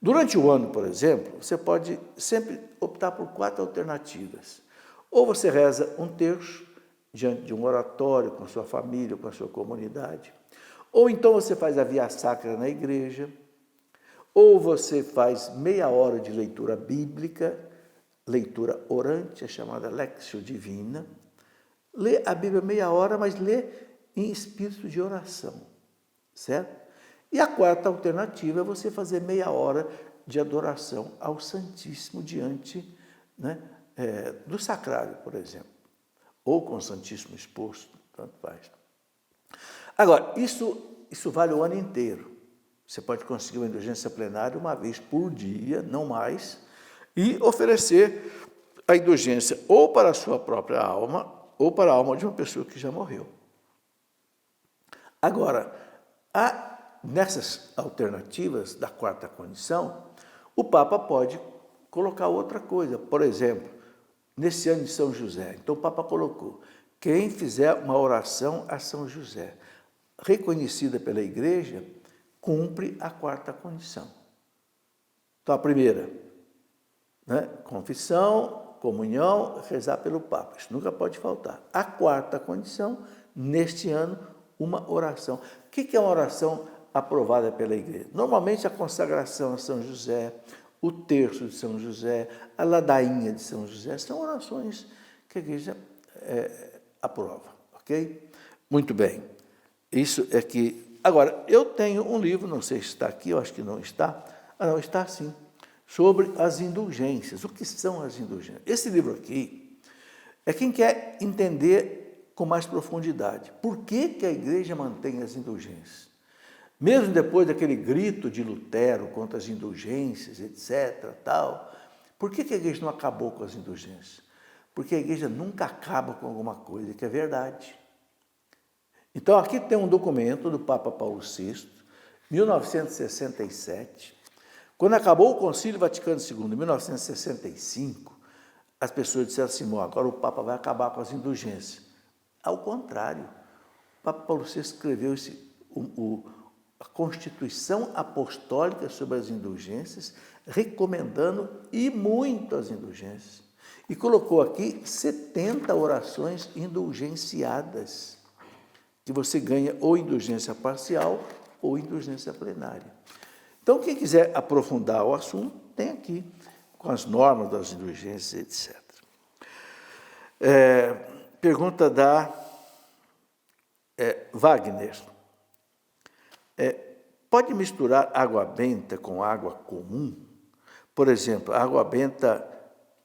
Durante o ano, por exemplo, você pode sempre optar por 4 alternativas. Ou você reza um terço diante de um oratório com a sua família, com a sua comunidade. Ou então você faz a via sacra na igreja. Ou você faz meia hora de leitura bíblica, leitura orante, é chamada Lectio Divina. Lê a Bíblia meia hora, mas lê em espírito de oração, certo? E a 4ª alternativa é você fazer meia hora de adoração ao Santíssimo diante, né, do sacrário, por exemplo, ou com o Santíssimo exposto, tanto faz. Agora, isso vale o ano inteiro. Você pode conseguir uma indulgência plenária uma vez por dia, não mais, e oferecer a indulgência ou para a sua própria alma, ou para a alma de uma pessoa que já morreu. Agora, nessas alternativas da 4ª condição, o Papa pode colocar outra coisa. Por exemplo, nesse ano de São José, então o Papa colocou: quem fizer uma oração a São José, reconhecida pela Igreja, cumpre a 4ª condição. Então, a primeira, né, confissão, comunhão, rezar pelo Papa. Isso nunca pode faltar. A 4ª condição, neste ano, uma oração. O que é uma oração aprovada pela Igreja? Normalmente a consagração a São José, o terço de São José, a ladainha de São José, são orações que a Igreja aprova, ok? Muito bem. Isso é que... Agora, eu tenho um livro, não sei se está aqui, eu acho que não está. Não, está sim, sobre as indulgências. O que são as indulgências? Esse livro aqui é quem quer entender com mais profundidade. Por que a Igreja mantém as indulgências? Mesmo depois daquele grito de Lutero contra as indulgências, etc., tal, por que a Igreja não acabou com as indulgências? Porque a Igreja nunca acaba com alguma coisa que é verdade. Então, aqui tem um documento do Papa Paulo VI, 1967. Quando acabou o Concílio Vaticano II, em 1965, as pessoas disseram assim: agora o Papa vai acabar com as indulgências. Ao contrário, o Papa Paulo VI escreveu a Constituição Apostólica sobre as indulgências, recomendando e muito as indulgências. E colocou aqui 70 orações indulgenciadas, que você ganha ou indulgência parcial ou indulgência plenária. Então, quem quiser aprofundar o assunto, tem aqui, com as normas das indulgências, etc. Pergunta da Wagner. Pode misturar água benta com água comum? Por exemplo, a água benta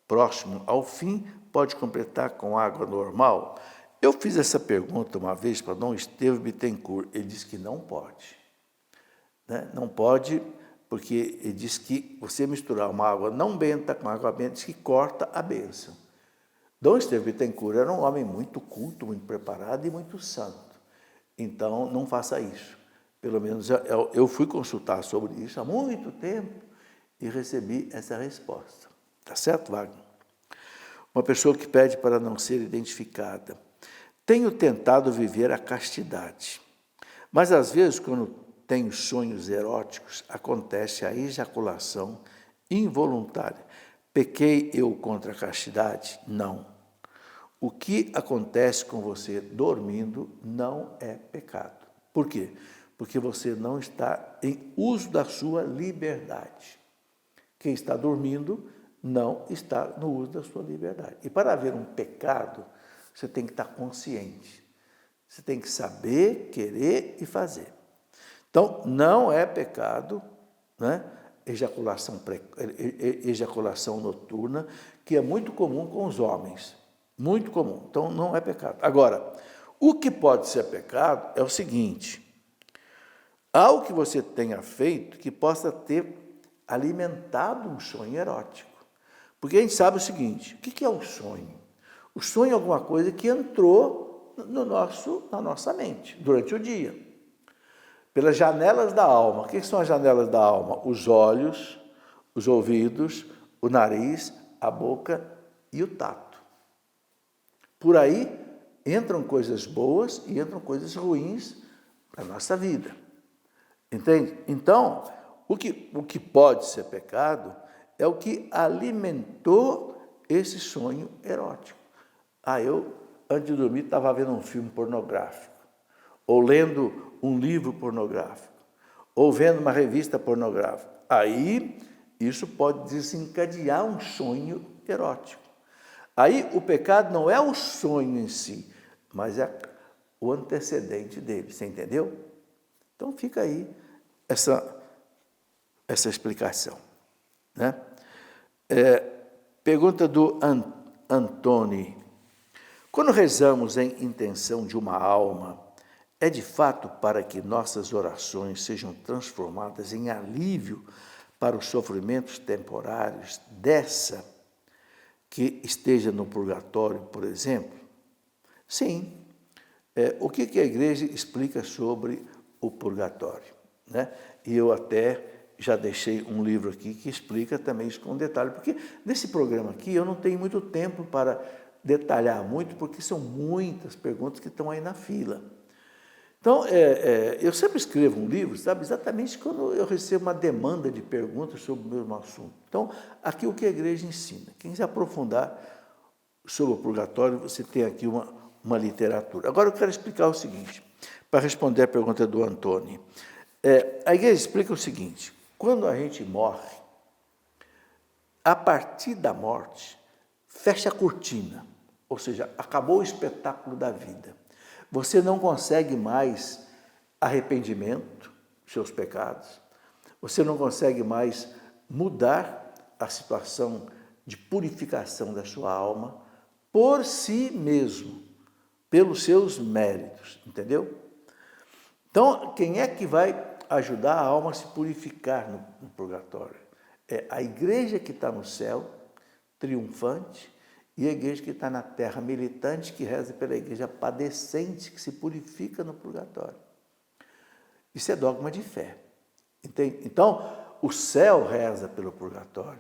próximo ao fim pode completar com água normal? Eu fiz essa pergunta uma vez para Dom Estevão Bittencourt. Ele disse que não pode. Né? Não pode, porque ele diz que você misturar uma água não benta com água benta, diz que corta a bênção. Dom Estevão Bittencourt era um homem muito culto, muito preparado e muito santo. Então, não faça isso. Pelo menos eu fui consultar sobre isso há muito tempo e recebi essa resposta. Tá certo, Wagner? Uma pessoa que pede para não ser identificada. Tenho tentado viver a castidade, mas às vezes, quando tenho sonhos eróticos, acontece a ejaculação involuntária. Pequei eu contra a castidade? Não. O que acontece com você dormindo não é pecado. Por quê? Porque você não está em uso da sua liberdade. Quem está dormindo não está no uso da sua liberdade. E para haver um pecado, você tem que estar consciente. Você tem que saber, querer e fazer. Então, não é pecado, né? Ejaculação noturna, que é muito comum com os homens. Muito comum. Então, não é pecado. Agora, o que pode ser pecado é o seguinte: algo que você tenha feito que possa ter alimentado um sonho erótico. Porque a gente sabe o seguinte: o que é um sonho? O sonho é alguma coisa que entrou na nossa mente durante o dia. Pelas janelas da alma. O que são as janelas da alma? Os olhos, os ouvidos, o nariz, a boca e o tato. Por aí entram coisas boas e entram coisas ruins na nossa vida. Entende? Então, o que pode ser pecado é o que alimentou esse sonho erótico. Eu, antes de dormir, estava vendo um filme pornográfico, ou lendo um livro pornográfico, ou vendo uma revista pornográfica. Aí, isso pode desencadear um sonho erótico. Aí, o pecado não é o sonho em si, mas é o antecedente dele. Você entendeu? Então, fica aí essa explicação. Né? Pergunta do Antônio. Quando rezamos em intenção de uma alma, é de fato para que nossas orações sejam transformadas em alívio para os sofrimentos temporários dessa que esteja no purgatório, por exemplo? Sim. O que a igreja explica sobre o purgatório? Né? E eu até já deixei um livro aqui que explica também isso com detalhe, porque nesse programa aqui eu não tenho muito tempo para detalhar muito, porque são muitas perguntas que estão aí na fila. Então, eu sempre escrevo um livro, sabe, exatamente quando eu recebo uma demanda de perguntas sobre o mesmo assunto. Então, aqui o que a igreja ensina. Quem se aprofundar sobre o purgatório, você tem aqui uma literatura. Agora eu quero explicar o seguinte, para responder a pergunta do Antônio. A igreja explica o seguinte: quando a gente morre, a partir da morte, fecha a cortina, ou seja, acabou o espetáculo da vida. Você não consegue mais arrependimento dos seus pecados, você não consegue mais mudar a situação de purificação da sua alma por si mesmo, pelos seus méritos, entendeu? Então, quem é que vai ajudar a alma a se purificar no purgatório? É a igreja que está no céu, triunfante, e a igreja que está na terra, militante, que reza pela igreja padecente, que se purifica no purgatório. Isso é dogma de fé. Entende? Então, o céu reza pelo purgatório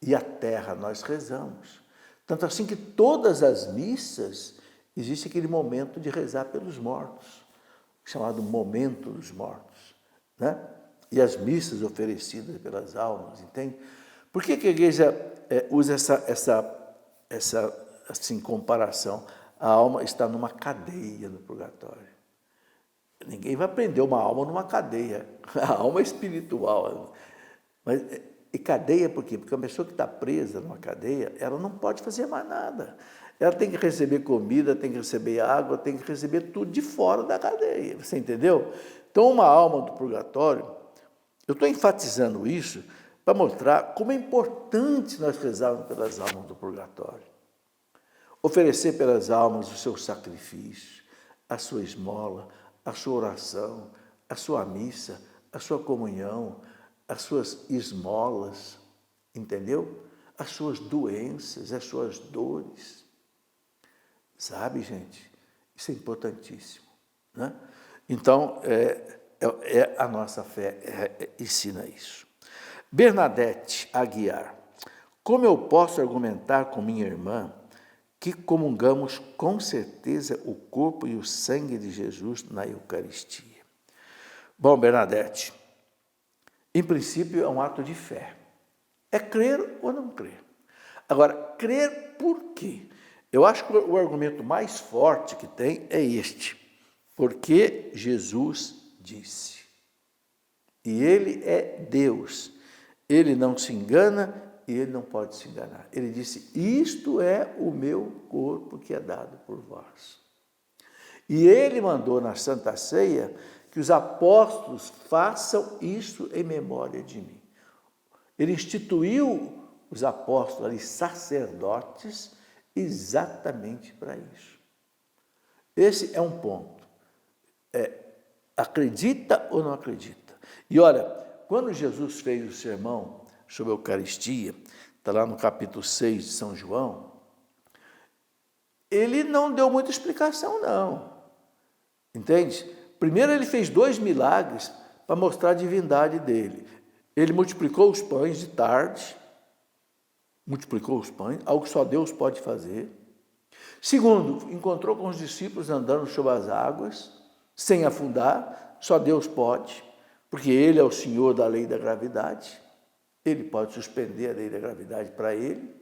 e a terra nós rezamos. Tanto assim que todas as missas existe aquele momento de rezar pelos mortos, chamado momento dos mortos, né? E as missas oferecidas pelas almas, entende? Por que a igreja usa essa assim, comparação? A alma está numa cadeia no purgatório. Ninguém vai prender uma alma numa cadeia. A alma é espiritual. Mas E cadeia por quê? Porque uma pessoa que está presa numa cadeia, ela não pode fazer mais nada. Ela tem que receber comida, tem que receber água, tem que receber tudo de fora da cadeia. Você entendeu? Então, uma alma do purgatório, eu estou enfatizando isso para mostrar como é importante nós rezarmos pelas almas do purgatório. Oferecer pelas almas o seu sacrifício, a sua esmola, a sua oração, a sua missa, a sua comunhão, as suas esmolas, entendeu? As suas doenças, as suas dores. Sabe, gente? Isso é importantíssimo, né? Então, a nossa fé ensina isso. Bernadette Aguiar. Como eu posso argumentar com minha irmã que comungamos com certeza o corpo e o sangue de Jesus na Eucaristia? Bom, Bernadette, em princípio é um ato de fé. É crer ou não crer. Agora, crer por quê? Eu acho que o argumento mais forte que tem é este. Porque Jesus disse. E Ele é Deus. Ele não se engana e Ele não pode se enganar. Ele disse, isto é o meu corpo que é dado por vós. E Ele mandou na Santa Ceia que os apóstolos façam isso em memória de mim. Ele instituiu os apóstolos ali, sacerdotes, exatamente para isso. Esse é um ponto. Acredita ou não acredita? E olha, quando Jesus fez o sermão sobre a Eucaristia, está lá no capítulo 6 de São João, ele não deu muita explicação, não. Entende? Primeiro ele fez 2 milagres para mostrar a divindade dele. Ele multiplicou os pães de tarde, multiplicou os pães, algo que só Deus pode fazer. Segundo, encontrou com os discípulos andando sobre as águas, sem afundar, só Deus pode, porque Ele é o Senhor da lei da gravidade, Ele pode suspender a lei da gravidade para Ele.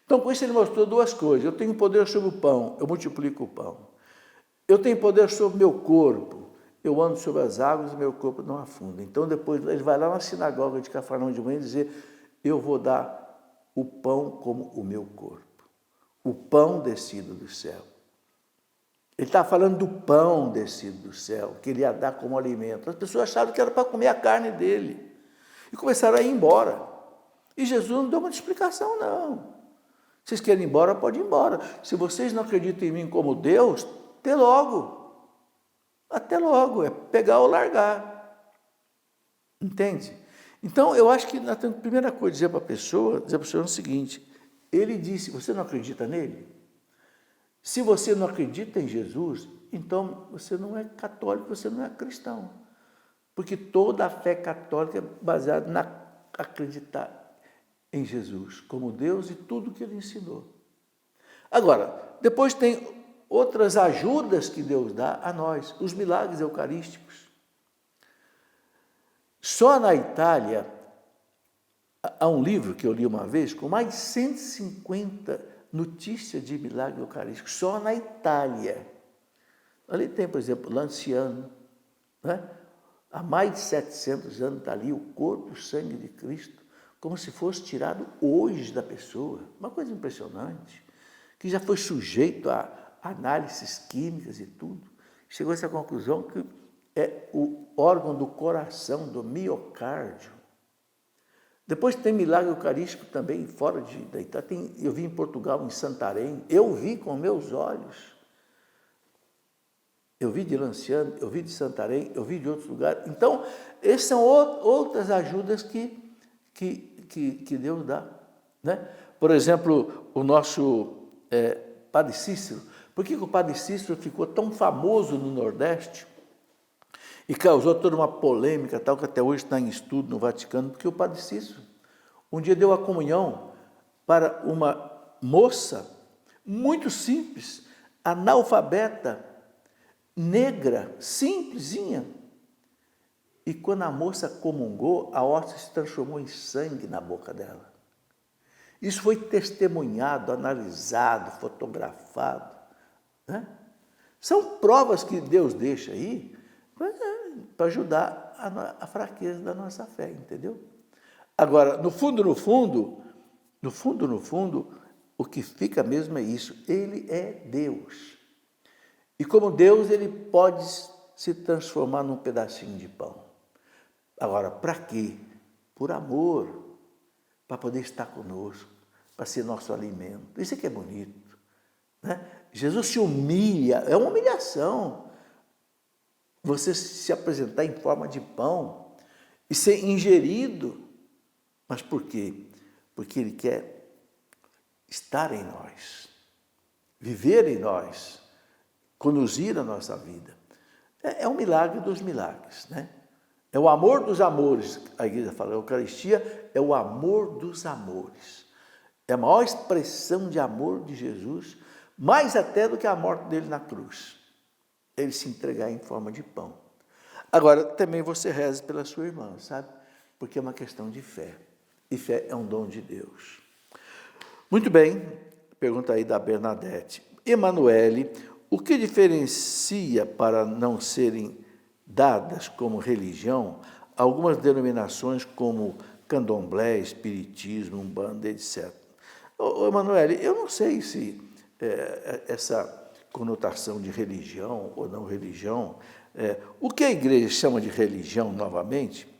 Então, com isso ele mostrou 2 coisas. Eu tenho poder sobre o pão, eu multiplico o pão. Eu tenho poder sobre o meu corpo, eu ando sobre as águas e meu corpo não afunda. Então, depois ele vai lá na sinagoga de Cafarnaum de manhã e dizer, eu vou dar o pão como o meu corpo, o pão descido do céu. Ele está falando do pão descido do céu, que ele ia dar como alimento. As pessoas acharam que era para comer a carne dele. E começaram a ir embora. E Jesus não deu uma explicação, não. Vocês querem ir embora, pode ir embora. Se vocês não acreditam em mim como Deus, até logo. Até logo, é pegar ou largar. Entende? Então, eu acho que a primeira coisa dizer para a pessoa é o seguinte, ele disse, você não acredita nele? Se você não acredita em Jesus, então você não é católico, você não é cristão. Porque toda a fé católica é baseada na acreditar em Jesus como Deus e tudo que ele ensinou. Agora, depois tem outras ajudas que Deus dá a nós, os milagres eucarísticos. Só na Itália, há um livro que eu li uma vez, com mais de 150 notícias de milagre eucarístico, só na Itália. Ali tem, por exemplo, Lanciano, né? Há mais de 700 anos está ali o corpo e o sangue de Cristo, como se fosse tirado hoje da pessoa. Uma coisa impressionante, que já foi sujeito a análises químicas e tudo. Chegou a essa conclusão que é o órgão do coração, do miocárdio. Depois tem milagre eucarístico também fora da Itália. Eu vi em Portugal, em Santarém. Eu vi com meus olhos. Eu vi de Lanciano, eu vi de Santarém, eu vi de outros lugares. Então, essas são outras ajudas que Deus dá. Né? Por exemplo, o nosso Padre Cícero. Por que o Padre Cícero ficou tão famoso no Nordeste e causou toda uma polêmica, tal, que até hoje está em estudo no Vaticano? Porque o Padre Cícero um dia deu a comunhão para uma moça muito simples, analfabeta, negra, simplesinha. E quando a moça comungou, a hóstia se transformou em sangue na boca dela. Isso foi testemunhado, analisado, fotografado. Né? São provas que Deus deixa aí para ajudar a fraqueza da nossa fé, entendeu? Agora, no fundo, o que fica mesmo é isso. Ele é Deus. E como Deus, ele pode se transformar num pedacinho de pão. Agora, para quê? Por amor, para poder estar conosco, para ser nosso alimento. Isso é que é bonito, né? Jesus se humilha, é uma humilhação. Você se apresentar em forma de pão e ser ingerido. Mas por quê? Porque ele quer estar em nós, viver em nós, conduzir a nossa vida. É um milagre dos milagres, né? É o amor dos amores. A igreja fala, a Eucaristia é o amor dos amores. É a maior expressão de amor de Jesus, mais até do que a morte dele na cruz. Ele se entregar em forma de pão. Agora, também você reza pela sua irmã, sabe? Porque é uma questão de fé. E fé é um dom de Deus. Muito bem, pergunta aí da Bernadette. Emanuele, o que diferencia para não serem dadas como religião algumas denominações como candomblé, espiritismo, umbanda, etc. Emanuele, eu não sei se essa conotação de religião ou não religião, o que a igreja chama de religião, novamente,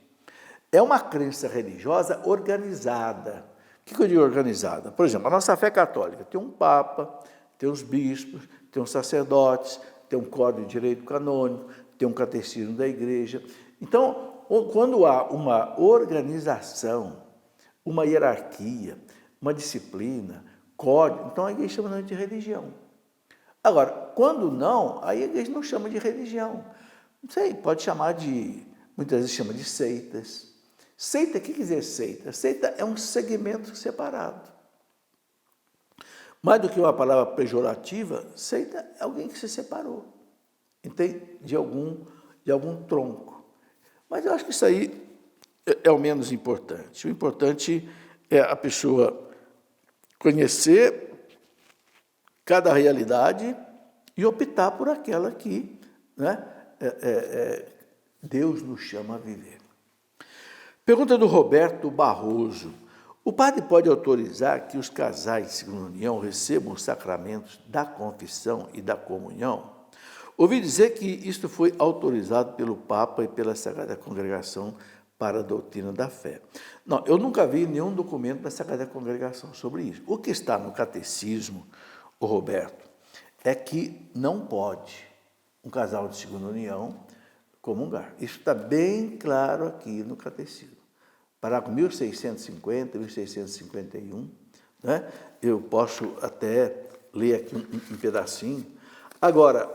é uma crença religiosa organizada. O que eu digo organizada? Por exemplo, a nossa fé católica tem um papa, tem os bispos, tem os sacerdotes, tem um código de direito canônico, tem um catecismo da igreja. Então, quando há uma organização, uma hierarquia, uma disciplina, código, então a igreja chama de religião. Agora, quando não, aí a igreja não chama de religião. Não sei, pode chamar de, muitas vezes chama de seitas. Seita, o que quer dizer seita? Seita é um segmento separado. Mais do que uma palavra pejorativa, seita é alguém que se separou, entende? De algum tronco. Mas eu acho que isso aí é o menos importante. O importante é a pessoa conhecer cada realidade e optar por aquela que, né, Deus nos chama a viver. Pergunta do Roberto Barroso. O padre pode autorizar que os casais de segunda união recebam os sacramentos da confissão e da comunhão? Ouvi dizer que isto foi autorizado pelo Papa e pela Sagrada Congregação para a doutrina da fé. Não, eu nunca vi nenhum documento da Sagrada Congregação sobre isso. O que está no catecismo, o Roberto, é que não pode um casal de segunda união comungar. Isso está bem claro aqui no catecismo. Parágrafo 1650, 1651, né? Eu posso até ler aqui um pedacinho. Agora,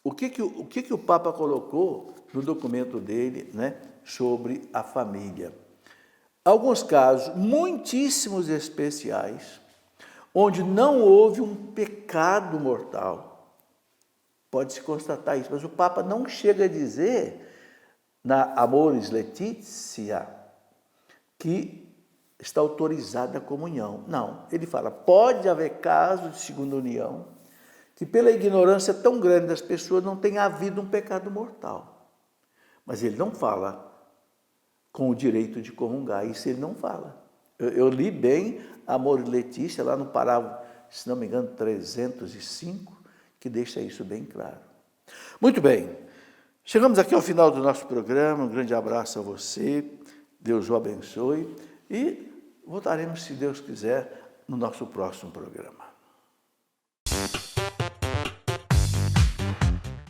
o que o Papa colocou no documento dele, né, sobre a família? Alguns casos muitíssimos especiais, onde não houve um pecado mortal. Pode-se constatar isso, mas o Papa não chega a dizer, na Amoris Laetitia, que está autorizada a comunhão. Não, ele fala, pode haver casos de segunda união, que pela ignorância tão grande das pessoas não tenha havido um pecado mortal. Mas ele não fala com o direito de comungar, isso ele não fala. Eu li bem a Amoris Laetitia, lá no parágrafo, se não me engano, 305, que deixa isso bem claro. Muito bem, chegamos aqui ao final do nosso programa, um grande abraço a você, Deus o abençoe e voltaremos, se Deus quiser, no nosso próximo programa.